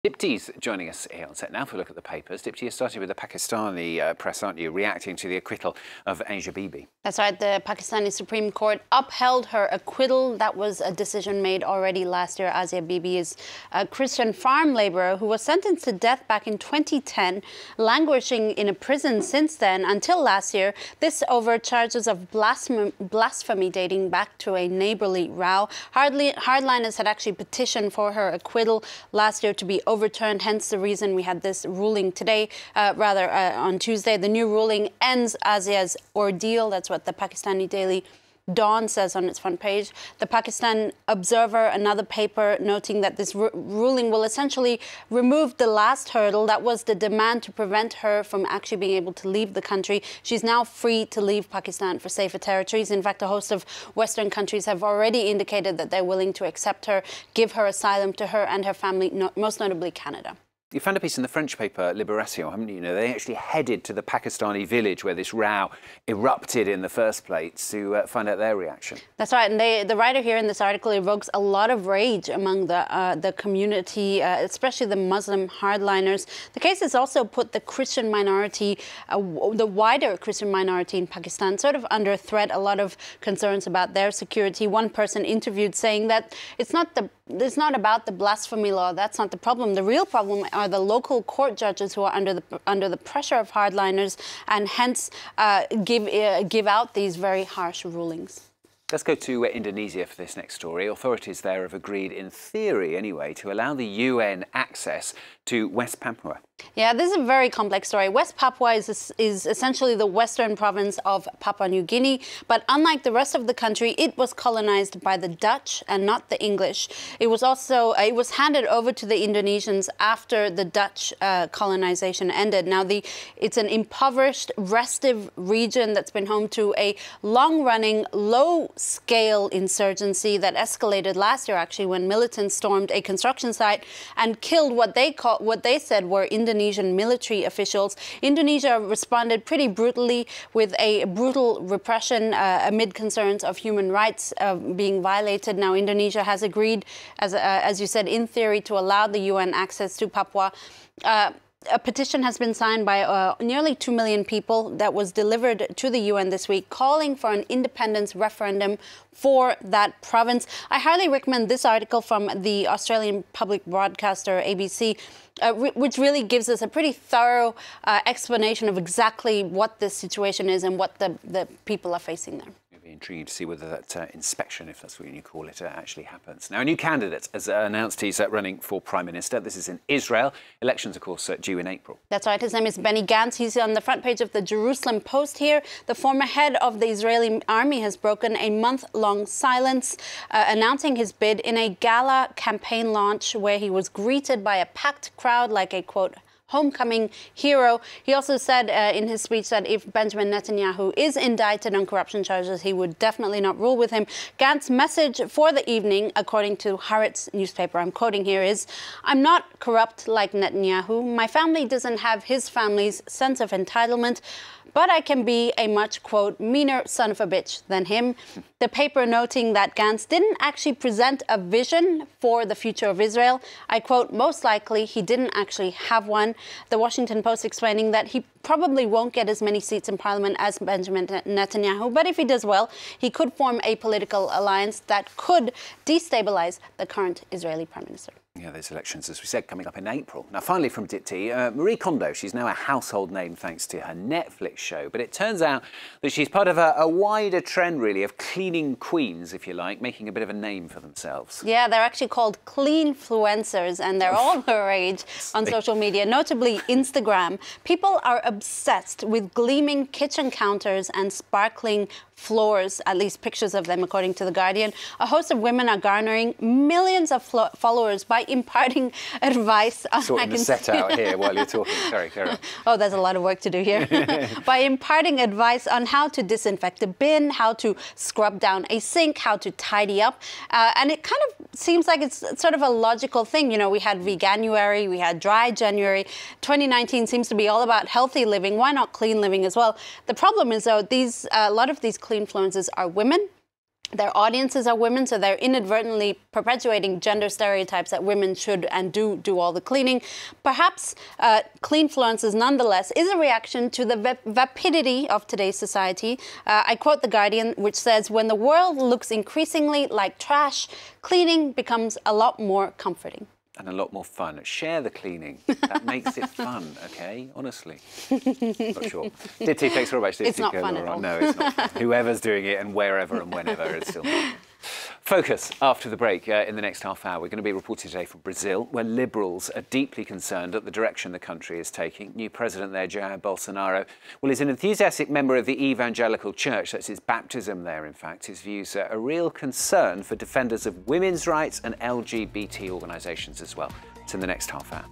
Dipti's joining us here on set now for a look at the papers. Dipti, you started with the Pakistani press, aren't you, reacting to the acquittal of Bibi? That's right. The Pakistani Supreme Court upheld her acquittal. That was a decision made already last year. Bibi is a Christian farm labourer who was sentenced to death back in 2010, languishing in a prison since then until last year. This over charges of blasphemy dating back to a neighbourly row. Hardliners had actually petitioned for her acquittal last year to be overturned, hence the reason we had this ruling today, on Tuesday. The new ruling ends Asia's ordeal. That's what the Pakistani Daily Dawn says on its front page. The Pakistan Observer, another paper, noting that this ruling will essentially remove the last hurdle. That was the demand to prevent her from actually being able to leave the country. She's now free to leave Pakistan for safer territories. In fact, a host of Western countries have already indicated that they're willing to accept her, give her asylum to her and her family, most notably Canada. You found a piece in the French paper Libération, haven't you? They actually headed to the Pakistani village where this row erupted in the first place to find out their reaction. That's right, and the writer here in this article evokes a lot of rage among the community, especially the Muslim hardliners. The case has also put the Christian minority, the wider Christian minority in Pakistan, sort of under threat. A lot of concerns about their security. One person interviewed saying that it's not about the blasphemy law. That's not the problem. The real problem are the local court judges who are under the pressure of hardliners and hence give out these very harsh rulings. Let's go to Indonesia for this next story. Authorities there have agreed, in theory anyway, to allow the UN access to West Papua. Yeah, this is a very complex story. West Papua is essentially the western province of Papua New Guinea, but unlike the rest of the country, it was colonized by the Dutch and not the English. It was handed over to the Indonesians after the Dutch colonization ended. Now, it's an impoverished, restive region that's been home to a long-running, low-scale insurgency that escalated last year, actually, when militants stormed a construction site and killed what they said were Indonesian military officials. Indonesia responded pretty brutally with a brutal repression amid concerns of human rights being violated. Now, Indonesia has agreed, as you said, in theory, to allow the UN access to Papua. A petition has been signed by nearly 2 million people that was delivered to the UN this week, calling for an independence referendum for that province. I highly recommend this article from the Australian public broadcaster ABC, which really gives us a pretty thorough explanation of exactly what this situation is and what the people are facing there. Intrigued to see whether that inspection, if that's what you call it, actually happens. Now, a new candidate has announced he's running for Prime Minister. This is in Israel. Elections, of course, due in April. That's right. His name is Benny Gantz. He's on the front page of the Jerusalem Post here. The former head of the Israeli army has broken a month-long silence, announcing his bid in a gala campaign launch where he was greeted by a packed crowd like a, quote, homecoming hero. He also said in his speech that if Benjamin Netanyahu is indicted on corruption charges, he would definitely not rule with him. Gantz's message for the evening, according to Haaretz newspaper, I'm quoting here, is, "I'm not corrupt like Netanyahu. My family doesn't have his family's sense of entitlement, but I can be a much, quote, meaner son of a bitch than him." The paper noting that Gantz didn't actually present a vision for the future of Israel. I quote, "Most likely he didn't actually have one." The Washington Post explaining that he probably won't get as many seats in parliament as Benjamin Netanyahu, but if he does well, he could form a political alliance that could destabilize the current Israeli prime minister. Yeah, there's elections, as we said, coming up in April. Now, finally from Dipti, Marie Kondo, she's now a household name thanks to her Netflix show, but it turns out that she's part of a wider trend, really, of cleaning queens, if you like, making a bit of a name for themselves. Yeah, they're actually called cleanfluencers, and they're all her rage on social media, notably Instagram. People are obsessed with gleaming kitchen counters and sparkling floors, at least pictures of them, according to The Guardian. A host of women are garnering millions of followers by imparting advice on... Sorting the set out here while you're talking. Sorry, carry on. Oh, there's a lot of work to do here. By imparting advice on how to disinfect a bin, how to scrub down a sink, how to tidy up. And it kind of seems like it's sort of a logical thing. You know, we had Veganuary, we had Dry January. 2019 seems to be all about healthy living. Why not clean living as well? The problem is, though, a lot of these cleanfluencers are women. Their audiences are women, so they're inadvertently perpetuating gender stereotypes that women should and do all the cleaning. Perhaps cleanfluencers, nonetheless, is a reaction to the vapidity of today's society. I quote The Guardian, which says, "When the world looks increasingly like trash, cleaning becomes a lot more comforting." And a lot more fun. Share the cleaning. That makes it fun, okay? Honestly. Not sure. Dipti, thanks very much. It's not fun at all. No, it's not fun. Whoever's doing it and wherever and whenever, it's still not. Focus after the break in the next half hour. We're going to be reporting today from Brazil, where Liberals are deeply concerned at the direction the country is taking. New president there, Jair Bolsonaro, well, is an enthusiastic member of the evangelical church. That's his baptism there, in fact. His views are a real concern for defenders of women's rights and LGBT organisations as well. It's in the next half hour.